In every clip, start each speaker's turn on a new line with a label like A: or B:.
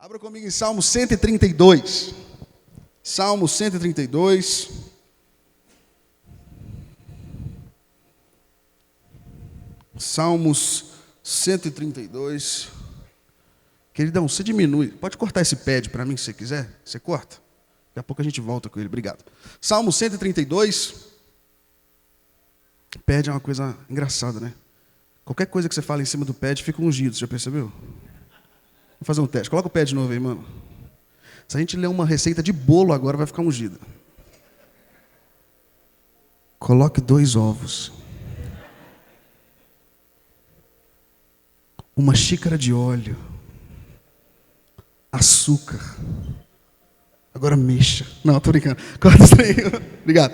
A: Abra comigo em Salmo 132. Salmo 132. Salmos 132. Queridão, você diminui. Pode cortar esse pad para mim se você quiser. Você corta. Daqui a pouco a gente volta com ele. Obrigado. Salmo 132. Pad é uma coisa engraçada, né? Qualquer coisa que você fala em cima do pad fica ungido. Você já percebeu? Vou fazer um teste. Coloca o pad de novo aí, mano. Se a gente ler uma receita de bolo agora, vai ficar ungida. Coloque 2 ovos. Uma xícara de óleo. Açúcar. Agora mexa. Não, estou brincando. Corta isso aí. Obrigado.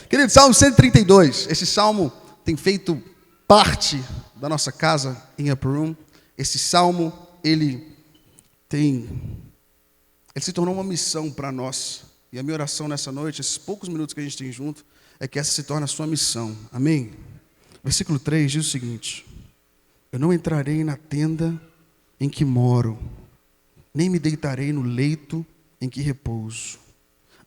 A: Querido, Salmo 132. Esse salmo tem feito parte da nossa casa em Upper Room. Esse salmo, ele se tornou uma missão para nós. E a minha oração nessa noite, esses poucos minutos que a gente tem junto, é que essa se torne a sua missão. Amém? Versículo 3 diz o seguinte: eu não entrarei na tenda em que moro, nem me deitarei no leito em que repouso.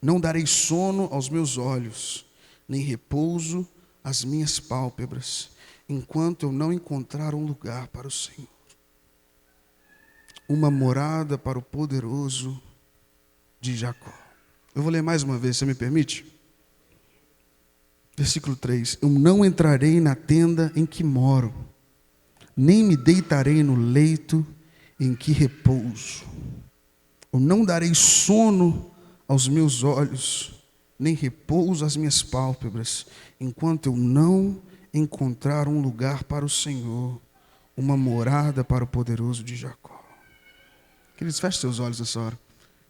A: Não darei sono aos meus olhos, nem repouso às minhas pálpebras, enquanto eu não encontrar um lugar para o Senhor, uma morada para o poderoso de Jacó. Eu vou ler mais uma vez, você me permite? Versículo 3: eu não entrarei na tenda em que moro, nem me deitarei no leito em que repouso. Eu não darei sono aos meus olhos, nem repouso às minhas pálpebras, enquanto eu não encontrar um lugar para o Senhor, uma morada para o poderoso de Jacó. Queridos, feche seus olhos nessa hora.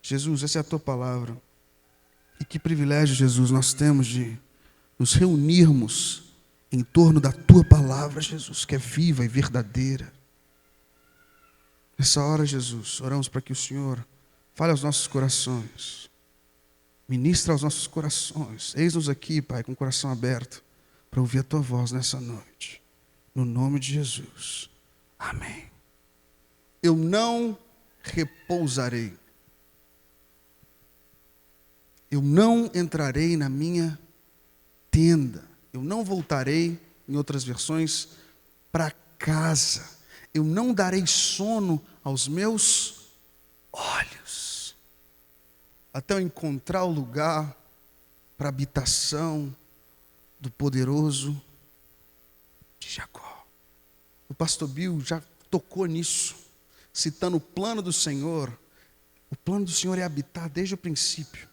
A: Jesus, essa é a tua palavra. E que privilégio, Jesus, nós temos de nos reunirmos em torno da tua palavra, Jesus, que é viva e verdadeira. Nessa hora, Jesus, oramos para que o Senhor fale aos nossos corações, ministra aos nossos corações. Eis-nos aqui, Pai, com o coração aberto, para ouvir a tua voz nessa noite. No nome de Jesus. Amém. Eu não repousarei. Eu não entrarei na minha tenda. Eu não voltarei, em outras versões, para casa. Eu não darei sono aos meus olhos, até eu encontrar o lugar para a habitação do poderoso de Jacó. O pastor Bill já tocou nisso, citando o plano do Senhor. O plano do Senhor é habitar desde o princípio.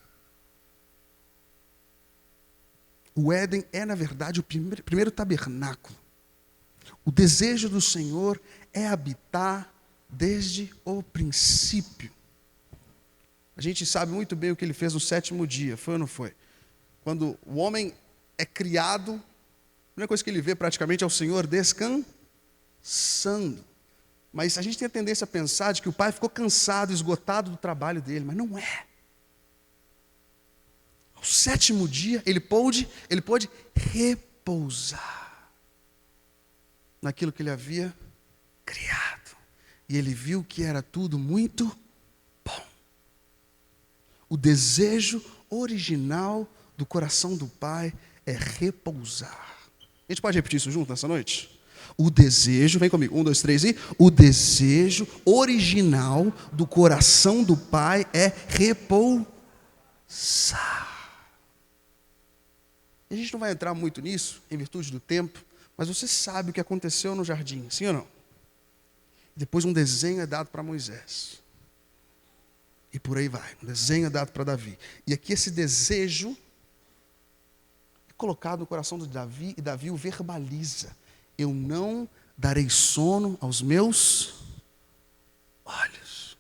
A: O Éden é, na verdade, o primeiro tabernáculo. O desejo do Senhor é habitar desde o princípio. A gente sabe muito bem o que ele fez no 7º dia, foi ou não foi? Quando o homem é criado, a primeira coisa que ele vê praticamente é o Senhor descansando. Mas a gente tem a tendência a pensar de que o pai ficou cansado, esgotado do trabalho dele, mas não é. Ao 7º dia, ele pôde repousar naquilo que ele havia criado. E ele viu que era tudo muito bom. O desejo original do coração do Pai é repousar. A gente pode repetir isso junto nessa noite? O desejo, vem comigo, 1, 2, 3 e... o desejo original do coração do Pai é repousar. E a gente não vai entrar muito nisso, em virtude do tempo, mas você sabe o que aconteceu no jardim, sim ou não? Depois um desenho é dado para Moisés. E por aí vai, um desenho é dado para Davi. E aqui esse desejo é colocado no coração de Davi, e Davi o verbaliza. Eu não darei sono aos meus olhos.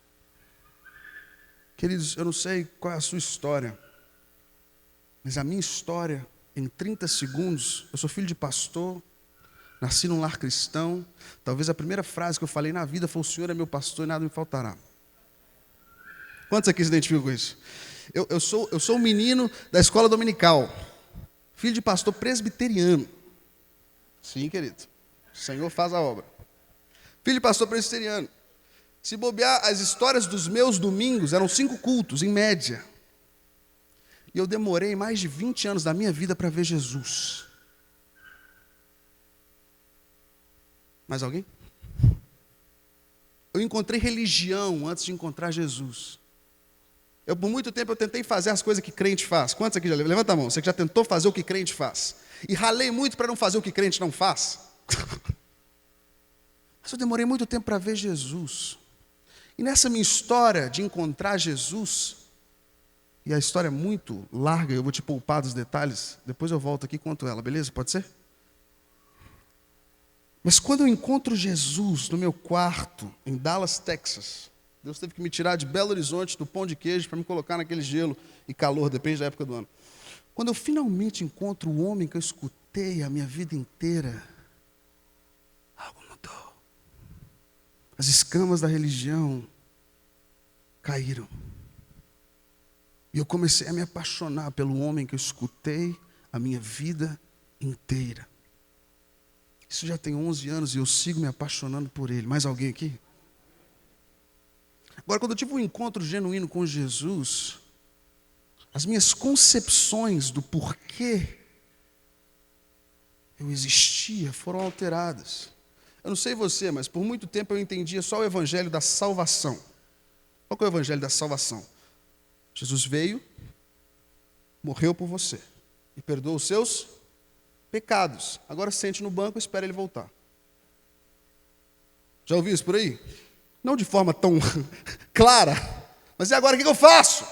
A: Queridos, eu não sei qual é a sua história, mas a minha história, em 30 segundos, eu sou filho de pastor, nasci num lar cristão. Talvez a primeira frase que eu falei na vida foi: o Senhor é meu pastor e nada me faltará. Quantos aqui se identificam com isso? Eu sou um menino da escola dominical, filho de pastor presbiteriano. Sim, querido, o Senhor faz a obra. Filho de pastor presbiteriano. Se bobear, as histórias dos meus domingos eram 5 cultos, em média. E eu demorei mais de 20 anos da minha vida para ver Jesus. Mais alguém? Eu encontrei religião antes de encontrar Jesus. Por muito tempo, eu tentei fazer as coisas que crente faz. Quantos aqui já levantam? Levanta a mão. Você que já tentou fazer o que crente faz. E ralei muito para não fazer o que crente não faz. Mas eu demorei muito tempo para ver Jesus. E nessa minha história de encontrar Jesus, e a história é muito larga, eu vou te poupar dos detalhes, depois eu volto aqui e conto ela, beleza? Pode ser? Mas quando eu encontro Jesus no meu quarto, em Dallas, Texas, Deus teve que me tirar de Belo Horizonte, do Pão de Queijo, para me colocar naquele gelo e calor, depende da época do ano. Quando eu finalmente encontro o homem que eu escutei a minha vida inteira, algo mudou. As escamas da religião caíram. E eu comecei a me apaixonar pelo homem que eu escutei a minha vida inteira. Isso já tem 11 anos e eu sigo me apaixonando por ele. Mais alguém aqui? Agora, quando eu tive um encontro genuíno com Jesus, as minhas concepções do porquê eu existia foram alteradas. Eu não sei você, mas por muito tempo eu entendia só o evangelho da salvação. Qual que é o evangelho da salvação? Jesus veio, morreu por você e perdoou os seus pecados. Agora sente no banco e espera ele voltar. Já ouviu isso por aí? Não de forma tão clara, mas e agora o que eu faço?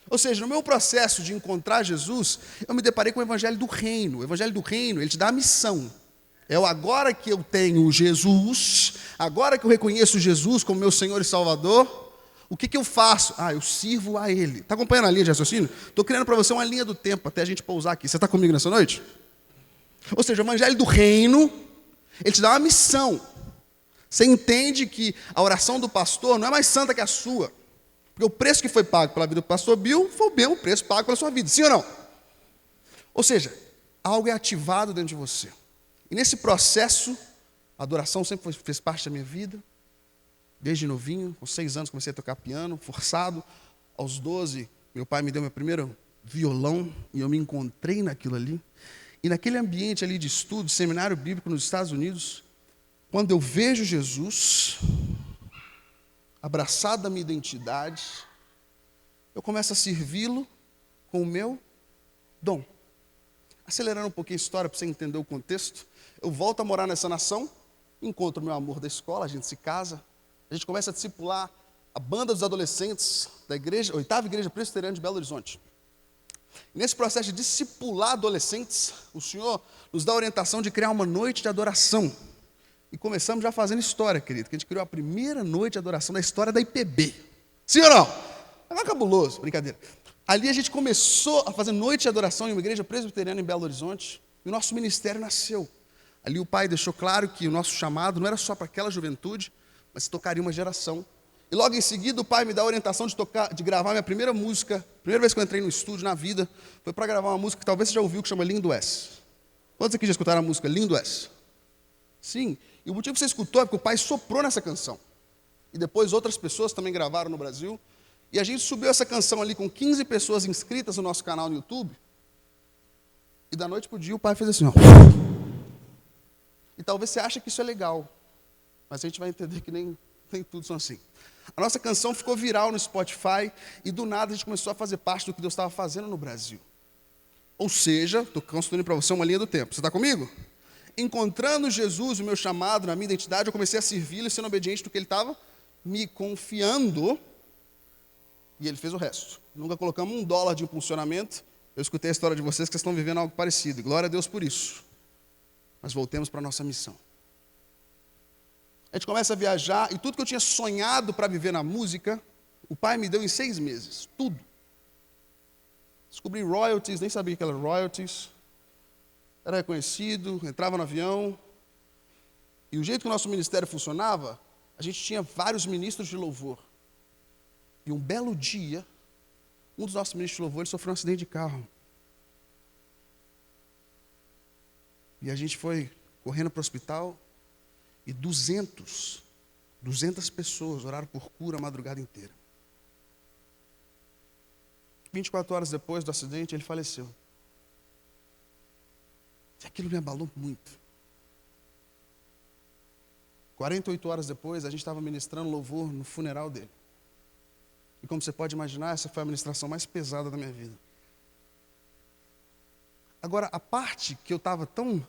A: Ou seja, no meu processo de encontrar Jesus, eu me deparei com o evangelho do reino. O evangelho do reino, ele te dá a missão. É o agora que eu tenho Jesus, agora que eu reconheço Jesus como meu Senhor e Salvador, o que eu faço? Eu sirvo a Ele. Está acompanhando a linha de raciocínio? Estou criando para você uma linha do tempo até a gente pousar aqui. Você está comigo nessa noite? Ou seja, o evangelho do reino, ele te dá uma missão. Você entende que a oração do pastor não é mais santa que a sua. Porque o preço que foi pago pela vida do pastor Bill foi o mesmo preço pago pela sua vida. Sim ou não? Ou seja, algo é ativado dentro de você. E nesse processo, a adoração sempre fez parte da minha vida. Desde novinho, com 6 anos, comecei a tocar piano, forçado. Aos 12, meu pai me deu meu primeiro violão e eu me encontrei naquilo ali. E naquele ambiente ali de estudo, seminário bíblico nos Estados Unidos, quando eu vejo Jesus, abraçado da minha identidade, eu começo a servi-lo com o meu dom. Acelerando um pouquinho a história para você entender o contexto, eu volto a morar nessa nação, encontro o meu amor da escola, a gente se casa, a gente começa a discipular a banda dos adolescentes da igreja, 8ª Igreja Presbiteriana de Belo Horizonte. E nesse processo de discipular adolescentes, o Senhor nos dá a orientação de criar uma noite de adoração. E começamos já fazendo história, querido, que a gente criou a primeira noite de adoração da história da IPB. Sim ou não? É cabuloso, brincadeira. Ali a gente começou a fazer noite de adoração em uma igreja presbiteriana em Belo Horizonte, e o nosso ministério nasceu. Ali o pai deixou claro que o nosso chamado não era só para aquela juventude, mas tocaria uma geração. E logo em seguida o pai me dá a orientação de gravar minha primeira música. Primeira vez que eu entrei no estúdio na vida, foi para gravar uma música que talvez você já ouviu, que chama Lindo És. Quantos aqui já escutaram a música Lindo És? Sim, e o motivo que você escutou é porque o pai soprou nessa canção. E depois outras pessoas também gravaram no Brasil. E a gente subiu essa canção ali com 15 pessoas inscritas no nosso canal no YouTube. E da noite para o dia o pai fez assim, ó. E talvez você ache que isso é legal. Mas a gente vai entender que nem tudo são assim. A nossa canção ficou viral no Spotify e do nada a gente começou a fazer parte do que Deus estava fazendo no Brasil. Ou seja, estou construindo para você uma linha do tempo. Você está comigo? Encontrando Jesus, o meu chamado, na minha identidade, eu comecei a servi-lo e sendo obediente do que ele estava me confiando. E ele fez o resto. Nunca colocamos $1 de impulsionamento. Eu escutei a história de vocês que vocês estão vivendo algo parecido. E glória a Deus por isso. Mas voltemos para a nossa missão. A gente começa a viajar e tudo que eu tinha sonhado para viver na música, o pai me deu em 6 meses. Tudo. Descobri royalties, nem sabia que eram royalties. Era reconhecido, entrava no avião. E o jeito que o nosso ministério funcionava, a gente tinha vários ministros de louvor. E um belo dia, um dos nossos ministros de louvor, ele sofreu um acidente de carro. E a gente foi correndo para o hospital e 200 200 pessoas oraram por cura a madrugada inteira. 24 horas depois do acidente, ele faleceu. E aquilo me abalou muito. 48 horas depois, a gente estava ministrando louvor no funeral dele. E como você pode imaginar, essa foi a ministração mais pesada da minha vida. Agora, a parte que eu estava tão...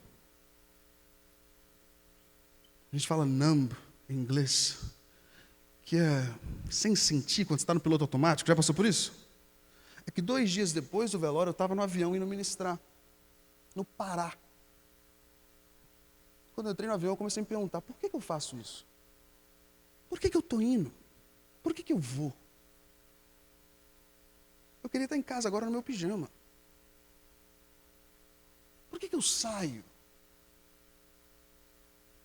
A: A gente fala numb em inglês, que é sem sentir quando você está no piloto automático. Já passou por isso? É que 2 dias depois do velório, eu estava no avião indo ministrar, no Pará. Quando eu entrei no avião, eu comecei a me perguntar, por que eu faço isso? Por que eu estou indo? Por que eu vou? Eu queria estar em casa agora no meu pijama. Por que eu saio?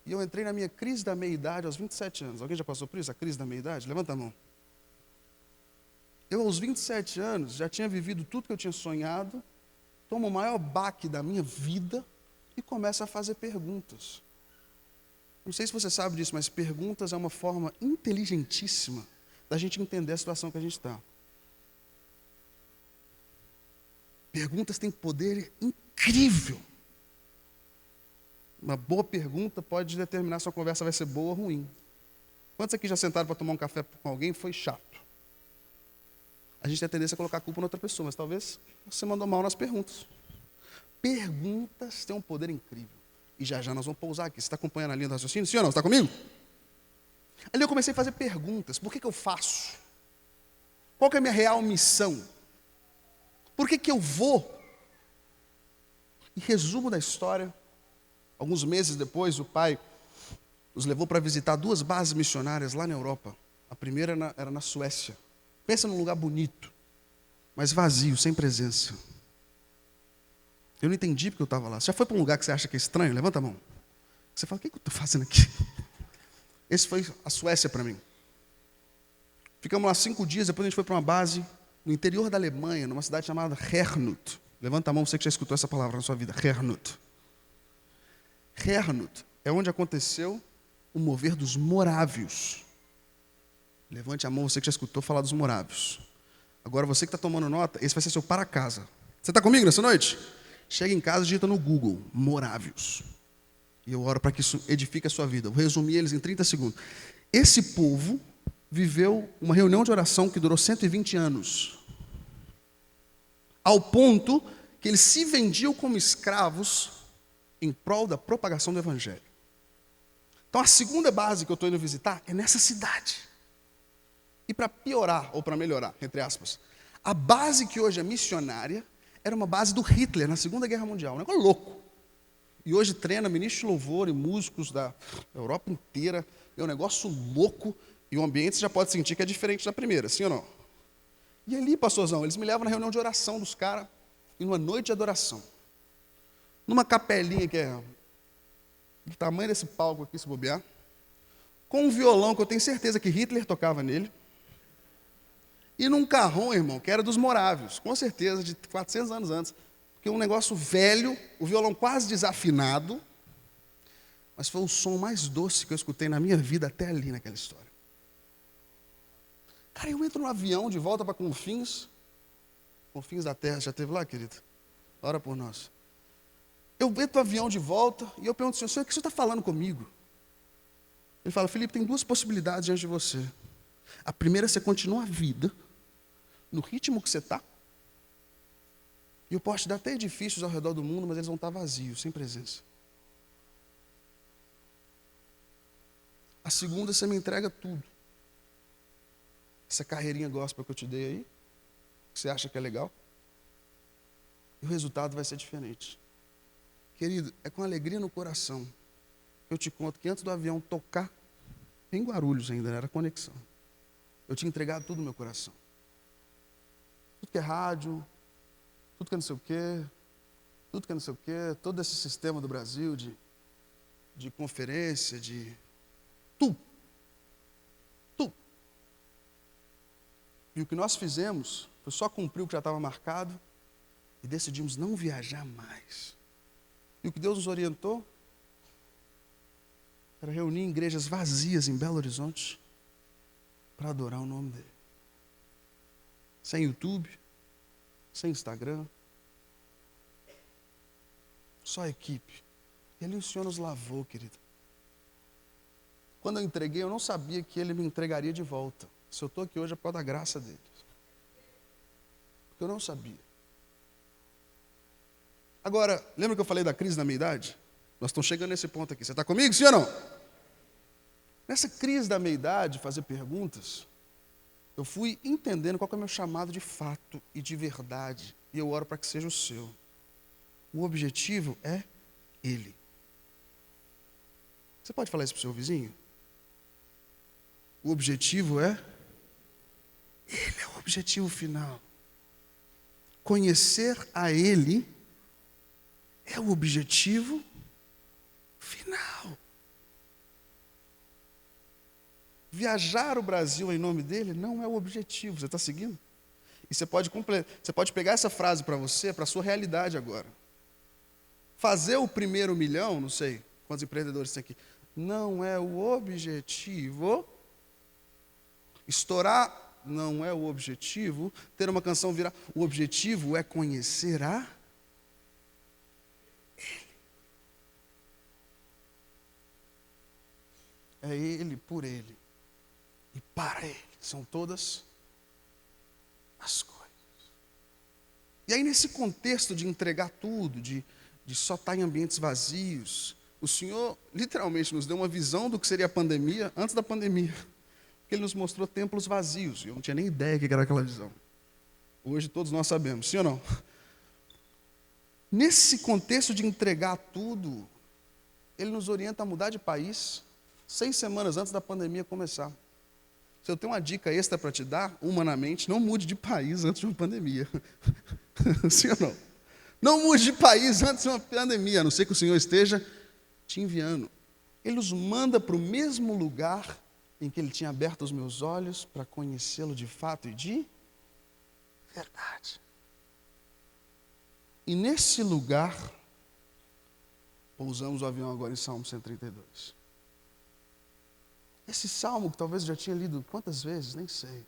A: E eu entrei na minha crise da meia-idade aos 27 anos. Alguém já passou por isso? A crise da meia-idade? Levanta a mão. Eu, aos 27 anos, já tinha vivido tudo que eu tinha sonhado, tomo o maior baque da minha vida e começo a fazer perguntas. Não sei se você sabe disso, mas perguntas é uma forma inteligentíssima da gente entender a situação que a gente está. Perguntas têm poder incrível. Uma boa pergunta pode determinar se a conversa vai ser boa ou ruim. Quantos aqui já sentaram para tomar um café com alguém e foi chato? A gente tem a tendência a colocar a culpa na outra pessoa, mas talvez você mandou mal nas perguntas. Perguntas têm um poder incrível. E já nós vamos pousar aqui. Você está acompanhando a linha do raciocínio? Sim ou não? Você está comigo? Ali eu comecei a fazer perguntas. Por que eu faço? Qual que é a minha real missão? Por que eu vou? E resumo da história. Alguns meses depois, o pai nos levou para visitar 2 bases missionárias lá na Europa. A primeira era na Suécia. Pensa num lugar bonito, mas vazio, sem presença. Eu não entendi porque eu estava lá. Você já foi para um lugar que você acha que é estranho? Levanta a mão. Você fala, o que eu estou fazendo aqui? Esse foi a Suécia para mim. Ficamos lá 5 dias, depois a gente foi para uma base no interior da Alemanha, numa cidade chamada Herrnhut. Levanta a mão, você que já escutou essa palavra na sua vida. Herrnhut. Herrnhut é onde aconteceu o mover dos morávios. Levante a mão, você que já escutou falar dos morávios. Agora, você que está tomando nota, esse vai ser seu para casa. Você está comigo nessa noite? Chega em casa e digita no Google, morávios. E eu oro para que isso edifique a sua vida. Eu vou resumir eles em 30 segundos. Esse povo viveu uma reunião de oração que durou 120 anos. Ao ponto que eles se vendiam como escravos em prol da propagação do Evangelho. Então, a segunda base que eu estou indo visitar é nessa cidade. E para piorar, ou para melhorar, entre aspas, a base que hoje é missionária era uma base do Hitler na Segunda Guerra Mundial. Um negócio louco. E hoje treina ministros de louvor e músicos da Europa inteira. É um negócio louco. E o ambiente você já pode sentir que é diferente da primeira, sim ou não? E ali, pastorzão, eles me levam na reunião de oração dos caras, e numa noite de adoração. Numa capelinha que é do tamanho desse palco aqui, se bobear, com um violão que eu tenho certeza que Hitler tocava nele, e num carrão, irmão, que era dos morávios, com certeza, de 400 anos antes, porque um negócio velho, o violão quase desafinado, mas foi o som mais doce que eu escutei na minha vida até ali naquela história. Cara, eu entro no avião de volta para Confins da Terra, já esteve lá, querido? Ora por nós. Eu entro no avião de volta e eu pergunto ao senhor, o que o senhor está falando comigo? Ele fala, Felipe, tem 2 possibilidades diante de você. A primeira, você continua a vida no ritmo que você está. E eu posso te dar até edifícios ao redor do mundo, mas eles vão estar vazios, sem presença. A segunda, você me entrega tudo. Essa carreirinha gospel que eu te dei aí, que você acha que é legal, e o resultado vai ser diferente. Querido, é com alegria no coração que eu te conto que antes do avião tocar, em Guarulhos ainda, era conexão, eu tinha entregado tudo no meu coração. Tudo que é rádio, tudo que é não sei o quê, tudo que é não sei o quê, todo esse sistema do Brasil de conferência, de tudo. E o que nós fizemos foi só cumprir o que já estava marcado e decidimos não viajar mais. E o que Deus nos orientou? Era reunir em igrejas vazias em Belo Horizonte para adorar o nome dele. Sem YouTube, sem Instagram, só a equipe. E ali o Senhor nos lavou, querido. Quando eu entreguei, eu não sabia que Ele me entregaria de volta. Se eu estou aqui hoje é por causa da graça dele. Porque eu não sabia. Agora, lembra que eu falei da crise da meia-idade? Nós estamos chegando nesse ponto aqui. Você está comigo, sim ou não? Nessa crise da meia-idade, fazer perguntas, eu fui entendendo qual que é o meu chamado de fato e de verdade. E eu oro para que seja o seu. O objetivo é Ele. Você pode falar isso para o seu vizinho? O objetivo é Ele, é o objetivo final. Conhecer a Ele é o objetivo final. Viajar o Brasil em nome dele não é o objetivo. Você está seguindo? E você pode pegar essa frase para você, para a sua realidade agora. Fazer o primeiro milhão, não sei quantos empreendedores tem aqui, não é o objetivo. Estourar não é o objetivo. Ter uma canção virar. O objetivo é conhecer a Ele. É Ele, por Ele e para Ele. São todas as coisas. E aí, nesse contexto de entregar tudo, de só estar em ambientes vazios, o Senhor literalmente nos deu uma visão do que seria a pandemia antes da pandemia. Porque Ele nos mostrou templos vazios. Eu não tinha nem ideia do que era aquela visão. Hoje todos nós sabemos, sim ou não? Nesse contexto de entregar tudo, Ele nos orienta a mudar de país 6 semanas antes da pandemia começar. Se eu tenho uma dica extra para te dar, humanamente, não mude de país antes de uma pandemia. Sim ou não? Não mude de país antes de uma pandemia, a não ser que o Senhor esteja te enviando. Ele nos manda para o mesmo lugar em que Ele tinha aberto os meus olhos para conhecê-lo de fato e de verdade. E nesse lugar, pousamos o avião agora em Salmo 132. Esse salmo, que talvez eu já tinha lido quantas vezes, nem sei.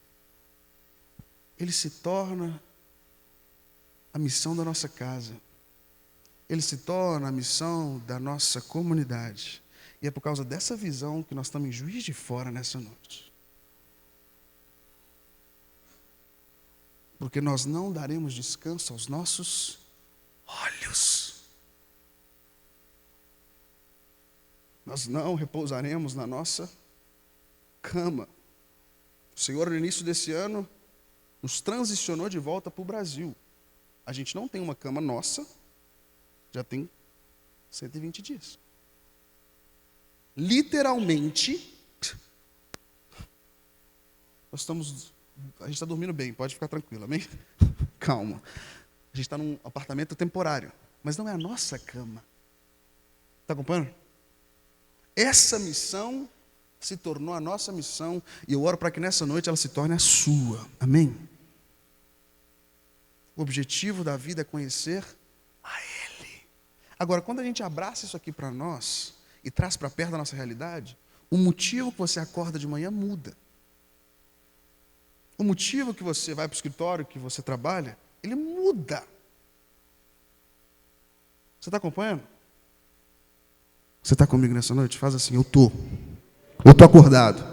A: Ele se torna a missão da nossa casa. Ele se torna a missão da nossa comunidade. E é por causa dessa visão que nós estamos em Juiz de Fora nessa noite. Porque nós não daremos descanso aos nossos olhos. Nós não repousaremos na nossa cama. O Senhor, no início desse ano, nos transicionou de volta para o Brasil. A gente não tem uma cama nossa, já tem 120 dias. Literalmente, a gente está dormindo bem, pode ficar tranquilo, amém? Calma. A gente está num apartamento temporário, mas não é a nossa cama. Está acompanhando? Essa missão se tornou a nossa missão, e eu oro para que nessa noite ela se torne a sua, amém? O objetivo da vida é conhecer a Ele. Agora, quando a gente abraça isso aqui para nós, e traz para perto da nossa realidade, o motivo que você acorda de manhã muda. O motivo que você vai para o escritório, que você trabalha, ele muda. Você está acompanhando? Você está comigo nessa noite? Faz assim, eu estou acordado.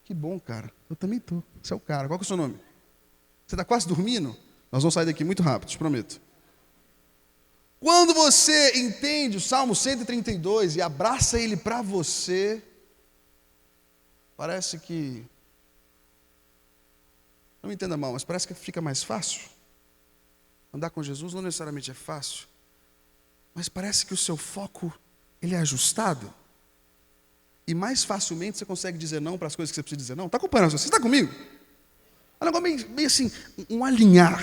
A: Que bom, cara. Eu também estou. Você é o cara. Qual que é o seu nome? Você está quase dormindo? Nós vamos sair daqui muito rápido, te prometo. Quando você entende o Salmo 132 e abraça ele para você, parece que, não me entenda mal, mas parece que fica mais fácil. Andar com Jesus não necessariamente é fácil, mas parece que o seu foco, ele é ajustado. E mais facilmente você consegue dizer não para as coisas que você precisa dizer não. Está acompanhando? Você está comigo? É um negócio meio assim, um alinhar.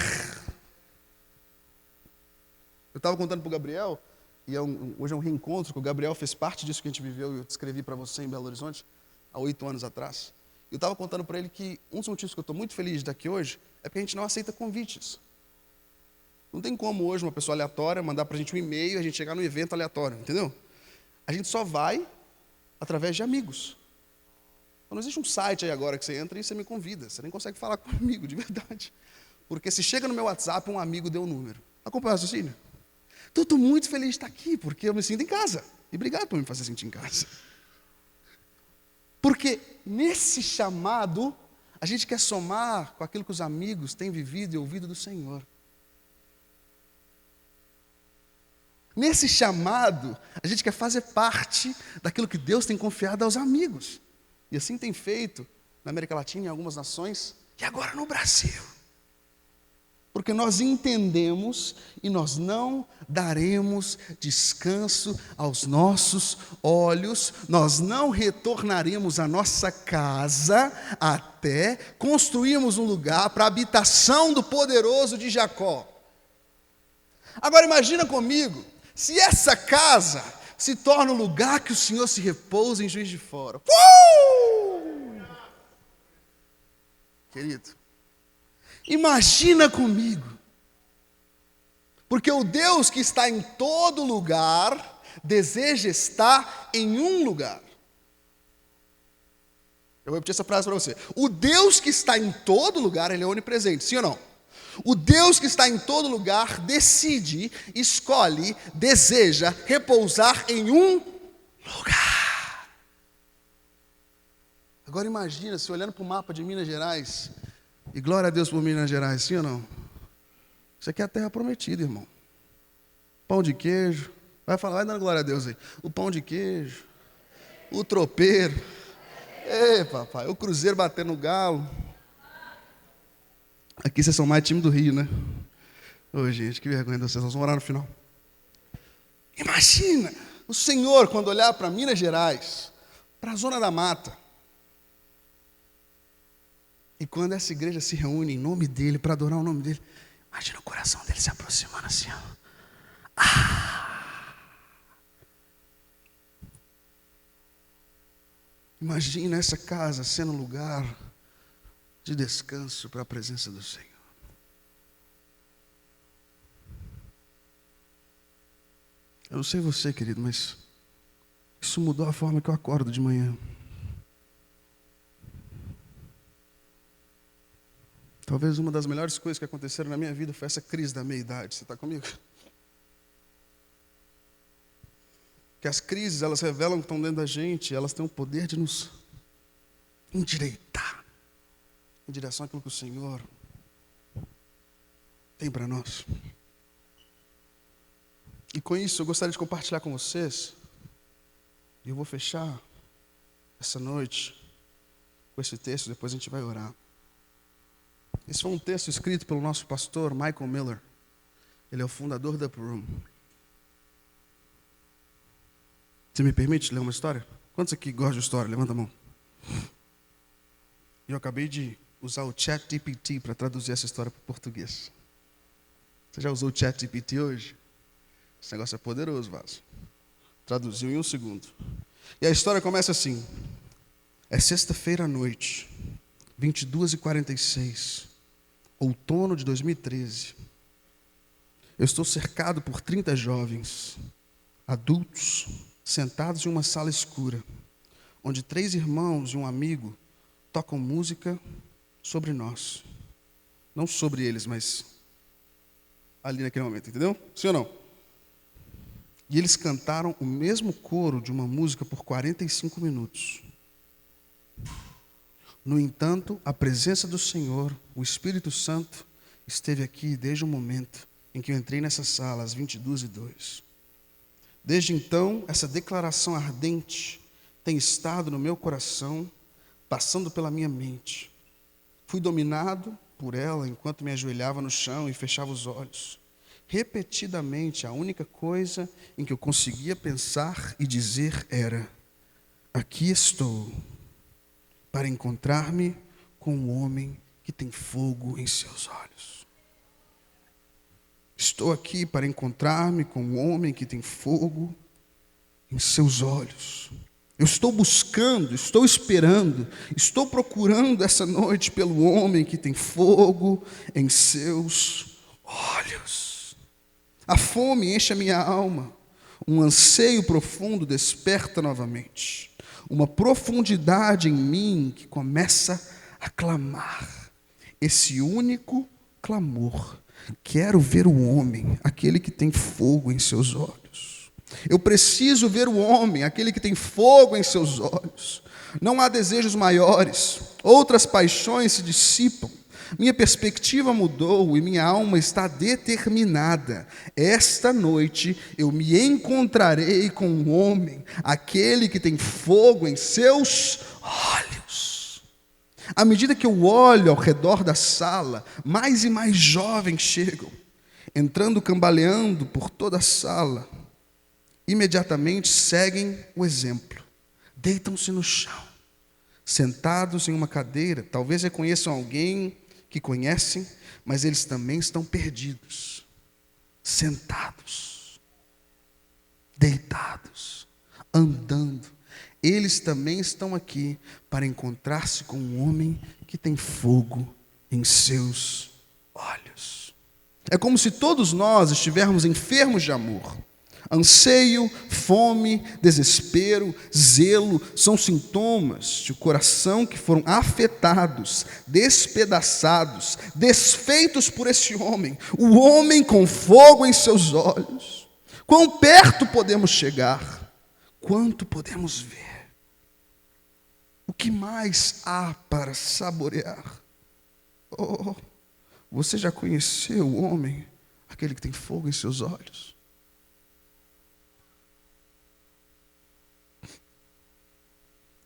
A: Eu estava contando para o Gabriel, e hoje é um reencontro, que o Gabriel fez parte disso que a gente viveu, e eu descrevi para você em Belo Horizonte, há 8 anos atrás. Eu estava contando para ele que um dos motivos que eu estou muito feliz de estar aqui hoje é porque a gente não aceita convites. Não tem como hoje uma pessoa aleatória mandar para a gente um e-mail e a gente chegar num evento aleatório, entendeu? A gente só vai através de amigos. Não existe um site aí agora que você entra e você me convida. Você nem consegue falar comigo, de verdade. Porque se chega no meu WhatsApp, um amigo deu o número. Acompanha o raciocínio? Então, estou muito feliz de estar aqui, porque eu me sinto em casa. E obrigado por me fazer sentir em casa. Porque nesse chamado, a gente quer somar com aquilo que os amigos têm vivido e ouvido do Senhor. Nesse chamado, a gente quer fazer parte daquilo que Deus tem confiado aos amigos. E assim tem feito na América Latina, em algumas nações, e agora no Brasil. Porque nós entendemos e nós não daremos descanso aos nossos olhos, nós não retornaremos à nossa casa até construirmos um lugar para a habitação do poderoso de Jacó. Agora imagina comigo, se essa casa se torna o lugar que o Senhor se repousa em Juiz de Fora. Querido, imagina comigo, porque o Deus que está em todo lugar, deseja estar em um lugar. Eu vou repetir essa frase para você. O Deus que está em todo lugar, Ele é onipresente, sim ou não? O Deus que está em todo lugar, decide, escolhe, deseja repousar em um lugar. Agora imagina, se olhando para o mapa de Minas Gerais, e glória a Deus por Minas Gerais, sim ou não? Isso aqui é a terra prometida, irmão. Pão de queijo. Vai dando glória a Deus aí. O pão de queijo. O tropeiro. Ei, papai, o cruzeiro batendo no galo. Aqui vocês são mais time do Rio, né? Ô, gente, que vergonha de vocês. Nós vamos orar no final. Imagina o Senhor, quando olhar para Minas Gerais, para a Zona da Mata, e quando essa igreja se reúne em nome dEle, para adorar o nome dEle, imagina o coração dEle se aproximando assim, ó. Imagina essa casa sendo um lugar de descanso para a presença do Senhor. Eu não sei você, querido, mas isso mudou a forma que eu acordo de manhã. Talvez uma das melhores coisas que aconteceram na minha vida foi essa crise da meia-idade. Você está comigo? Que as crises, elas revelam que estão dentro da gente, elas têm o poder de nos endireitar em direção àquilo que o Senhor tem para nós. E com isso eu gostaria de compartilhar com vocês, e eu vou fechar essa noite com esse texto, depois a gente vai orar. Esse foi um texto escrito pelo nosso pastor Michael Miller. Ele é o fundador da Upper Room. Você me permite ler uma história? Quantos aqui gostam de história? Levanta a mão. Eu acabei de usar o ChatGPT para traduzir essa história para o português. Você já usou o ChatGPT hoje? Esse negócio é poderoso, vaso. Traduziu em 1 segundo. E a história começa assim. É sexta-feira à noite, 22h46, outono de 2013. Eu estou cercado por 30 jovens, adultos, sentados em uma sala escura, onde 3 irmãos e um amigo tocam música sobre nós. Não sobre eles, mas ali naquele momento, entendeu? Sim ou não? E eles cantaram o mesmo coro de uma música por 45 minutos. No entanto, a presença do Senhor, o Espírito Santo, esteve aqui desde o momento em que eu entrei nessa sala, às 22h02. Desde então, essa declaração ardente tem estado no meu coração, passando pela minha mente. Fui dominado por ela enquanto me ajoelhava no chão e fechava os olhos. Repetidamente, a única coisa em que eu conseguia pensar e dizer era: aqui estou, para encontrar-me com um homem que tem fogo em seus olhos. Estou aqui para encontrar-me com um homem que tem fogo em seus olhos. Eu estou buscando, estou esperando, estou procurando essa noite pelo homem que tem fogo em seus olhos. A fome enche a minha alma, Um anseio profundo desperta novamente. Uma profundidade em mim que começa a clamar. Esse único clamor. Quero ver o homem, aquele que tem fogo em seus olhos. Eu preciso ver o homem, aquele que tem fogo em seus olhos. Não há desejos maiores, outras paixões se dissipam. Minha perspectiva mudou e minha alma está determinada. Esta noite eu me encontrarei com um homem, aquele que tem fogo em seus olhos. À medida que eu olho ao redor da sala, mais e mais jovens chegam, entrando cambaleando por toda a sala. Imediatamente seguem o exemplo. Deitam-se no chão, sentados em uma cadeira. Talvez reconheçam alguém que conhecem, mas eles também estão perdidos, sentados, deitados, andando. Eles também estão aqui para encontrar-se com um homem que tem fogo em seus olhos. É como se todos nós estivéssemos enfermos de amor. Anseio, fome, desespero, zelo são sintomas de coração que foram afetados, despedaçados, desfeitos por esse homem, o homem com fogo em seus olhos. Quão perto podemos chegar? Quanto podemos ver? O que mais há para saborear? Oh, você já conheceu o homem, aquele que tem fogo em seus olhos?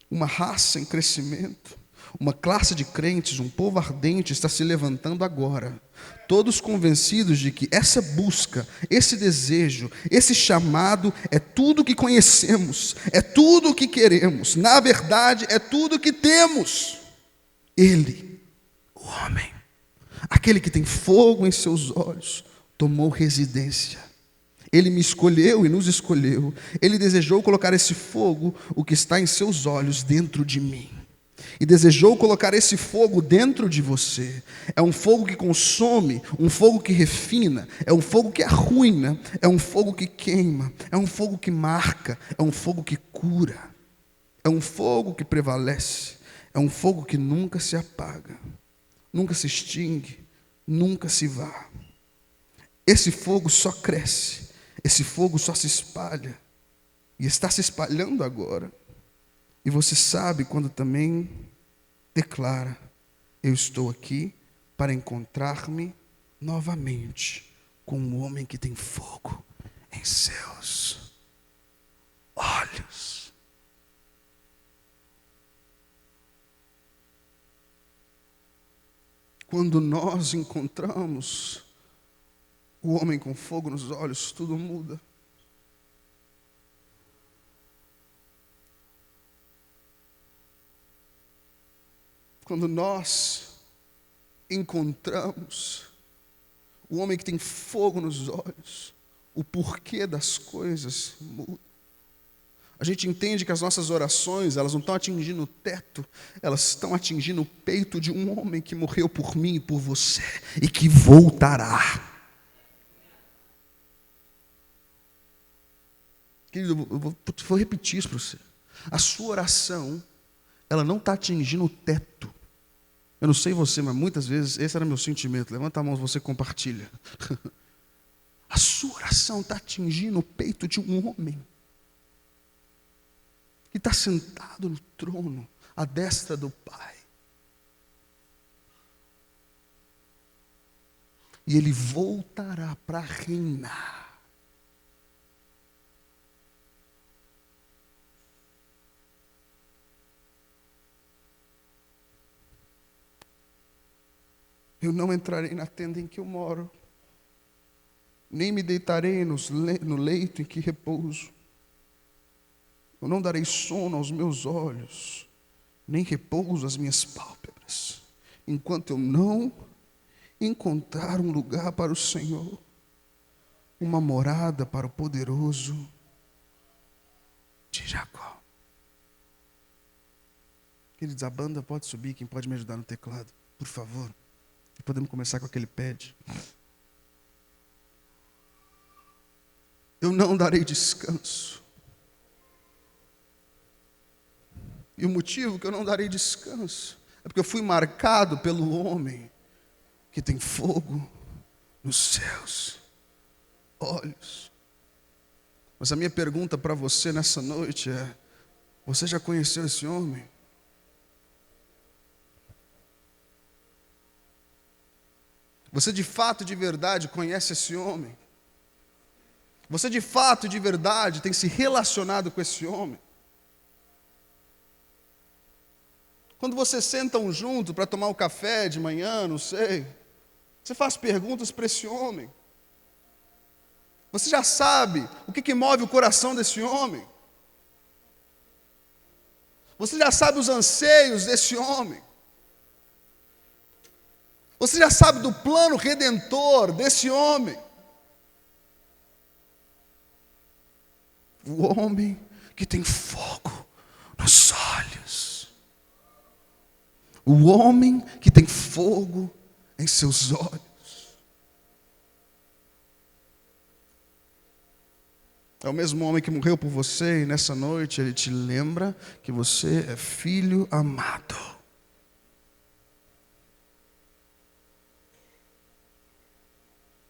A: Uma raça em crescimento, uma classe de crentes, um povo ardente está se levantando agora, todos convencidos de que essa busca, esse desejo, esse chamado é tudo o que conhecemos, é tudo o que queremos, na verdade é tudo o que temos. Ele, o homem, aquele que tem fogo em seus olhos, tomou residência. Ele me escolheu e nos escolheu. Ele desejou colocar esse fogo, o que está em seus olhos, dentro de mim. E desejou colocar esse fogo dentro de você. É um fogo que consome, um fogo que refina, é um fogo que arruina, é um fogo que queima, é um fogo que marca, é um fogo que cura, é um fogo que prevalece, é um fogo que nunca se apaga, nunca se extingue, nunca se vá. Esse fogo só cresce. Esse fogo só se espalha, e está se espalhando agora. E você sabe quando também declara: eu estou aqui para encontrar-me novamente com um homem que tem fogo em seus olhos. Quando nós encontramos o homem com fogo nos olhos, tudo muda. Quando nós encontramos o homem que tem fogo nos olhos, o porquê das coisas muda. A gente entende que as nossas orações, elas não estão atingindo o teto, elas estão atingindo o peito de um homem que morreu por mim e por você, e que voltará. Querido, eu vou repetir isso para você. A sua oração, ela não está atingindo o teto. Eu não sei você, mas muitas vezes esse era meu sentimento. Levanta a mão, você compartilha. A sua oração está atingindo o peito de um homem que está sentado no trono, à destra do Pai. E ele voltará para reinar. Eu não entrarei na tenda em que eu moro, nem me deitarei no leito em que repouso. Eu não darei sono aos meus olhos, nem repouso às minhas pálpebras, enquanto eu não encontrar um lugar para o Senhor, uma morada para o poderoso de Jacó. Queridos, a banda pode subir, quem pode me ajudar no teclado, por favor? E podemos começar com aquele pad. eu não darei descanso. E o motivo que eu não darei descanso é porque eu fui marcado pelo homem que tem fogo nos seus olhos. Mas a minha pergunta para você nessa noite é: você já conheceu esse homem? Você de fato, de verdade, conhece esse homem? Você de fato, de verdade, tem se relacionado com esse homem? Quando vocês sentam junto para tomar o café de manhã, não sei, você faz perguntas para esse homem. Você já sabe o que move o coração desse homem. Você já sabe os anseios desse homem. Você já sabe do plano redentor desse homem. O homem que tem fogo nos olhos. O homem que tem fogo em seus olhos. É o mesmo homem que morreu por você e nessa noite ele te lembra que você é filho amado.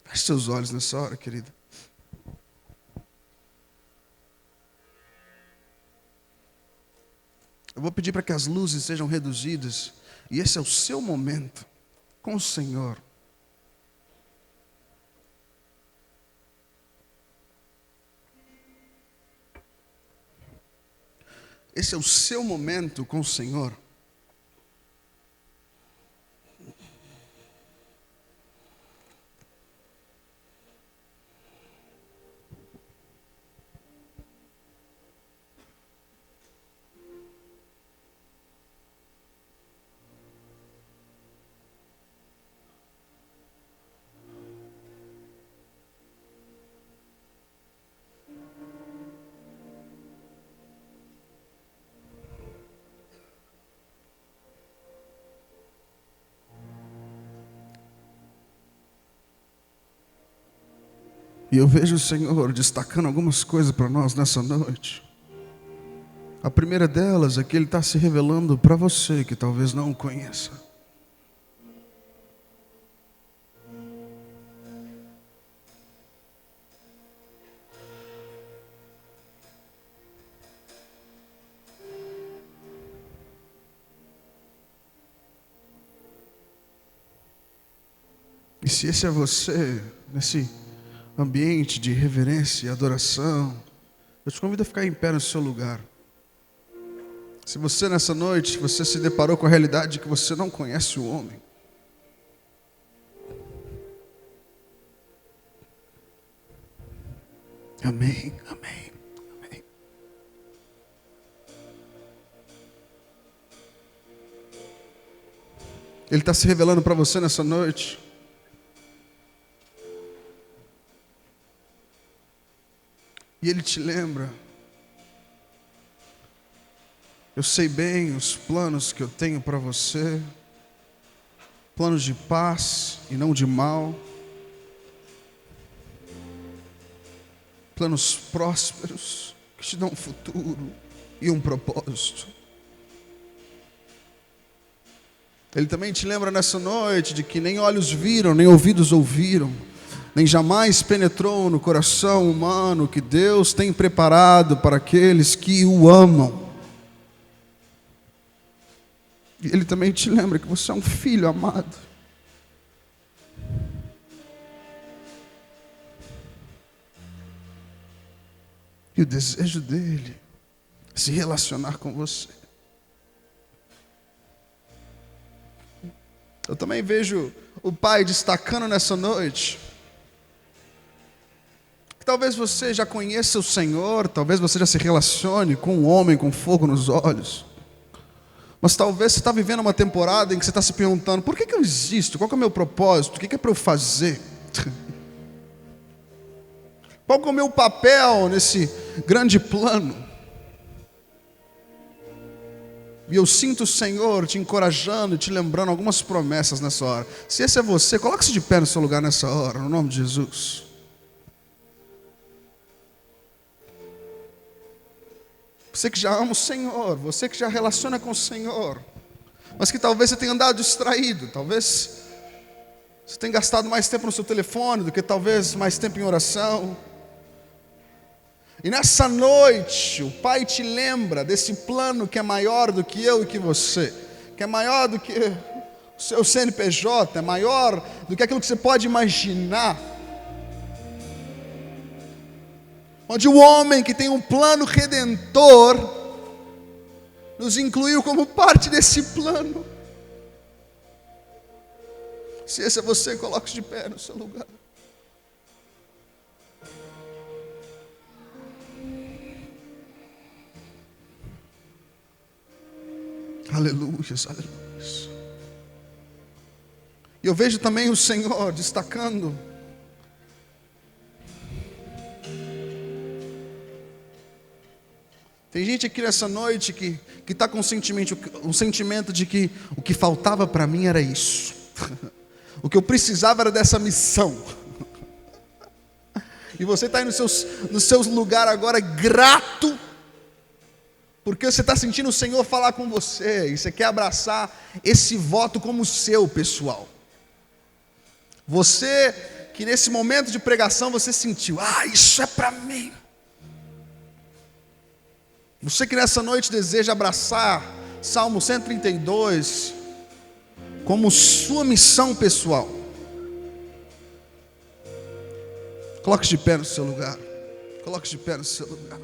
A: Feche seus olhos nessa hora, querida. Eu vou pedir para que as luzes sejam reduzidas e esse é o seu momento com o Senhor. Esse é o seu momento com o Senhor. E eu vejo o Senhor destacando algumas coisas para nós nessa noite. A primeira delas é que Ele está se revelando para você que talvez não o conheça. E se esse é você, nesse ambiente de reverência e adoração, eu te convido a ficar em pé no seu lugar. Se você nessa noite, você se deparou com a realidade de que você não conhece o homem, amém, amém, amém. Ele está se revelando para você nessa noite. E Ele te lembra: eu sei bem os planos que eu tenho para você, planos de paz e não de mal, planos prósperos que te dão um futuro e um propósito. Ele também te lembra nessa noite de que nem olhos viram, nem ouvidos ouviram, nem jamais penetrou no coração humano que Deus tem preparado para aqueles que o amam. E Ele também te lembra que você é um filho amado. E o desejo dele é se relacionar com você. Eu também vejo o Pai destacando nessa noite que talvez você já conheça o Senhor, talvez você já se relacione com um homem com fogo nos olhos, mas talvez você está vivendo uma temporada em que você está se perguntando: por que eu existo? Qual que é o meu propósito? O que é para eu fazer? Qual que é o meu papel nesse grande plano? E eu sinto o Senhor te encorajando e te lembrando algumas promessas nessa hora. Se esse é você, coloque-se de pé no seu lugar nessa hora, no nome de Jesus. Você que já ama o Senhor, você que já relaciona com o Senhor, mas que talvez você tenha andado distraído, talvez você tenha gastado mais tempo no seu telefone do que talvez mais tempo em oração. E nessa noite, o Pai te lembra desse plano que é maior do que eu e que você, que é maior do que o seu CNPJ, é maior do que aquilo que você pode imaginar. Onde o homem que tem um plano redentor nos incluiu como parte desse plano. Se esse é você, coloque-se de pé no seu lugar. Aleluias, aleluias. E eu vejo também o Senhor destacando tem gente aqui nessa noite que está com um sentimento de que o que faltava para mim era isso. O que eu precisava era dessa missão. E você está aí nos seus lugares agora grato, porque você está sentindo o Senhor falar com você, e você quer abraçar esse voto como seu, pessoal. Você que nesse momento de pregação você sentiu, isso é para mim. Você que nessa noite deseja abraçar Salmo 132 como sua missão pessoal, coloque de pé no seu lugar. Coloque de pé no seu lugar.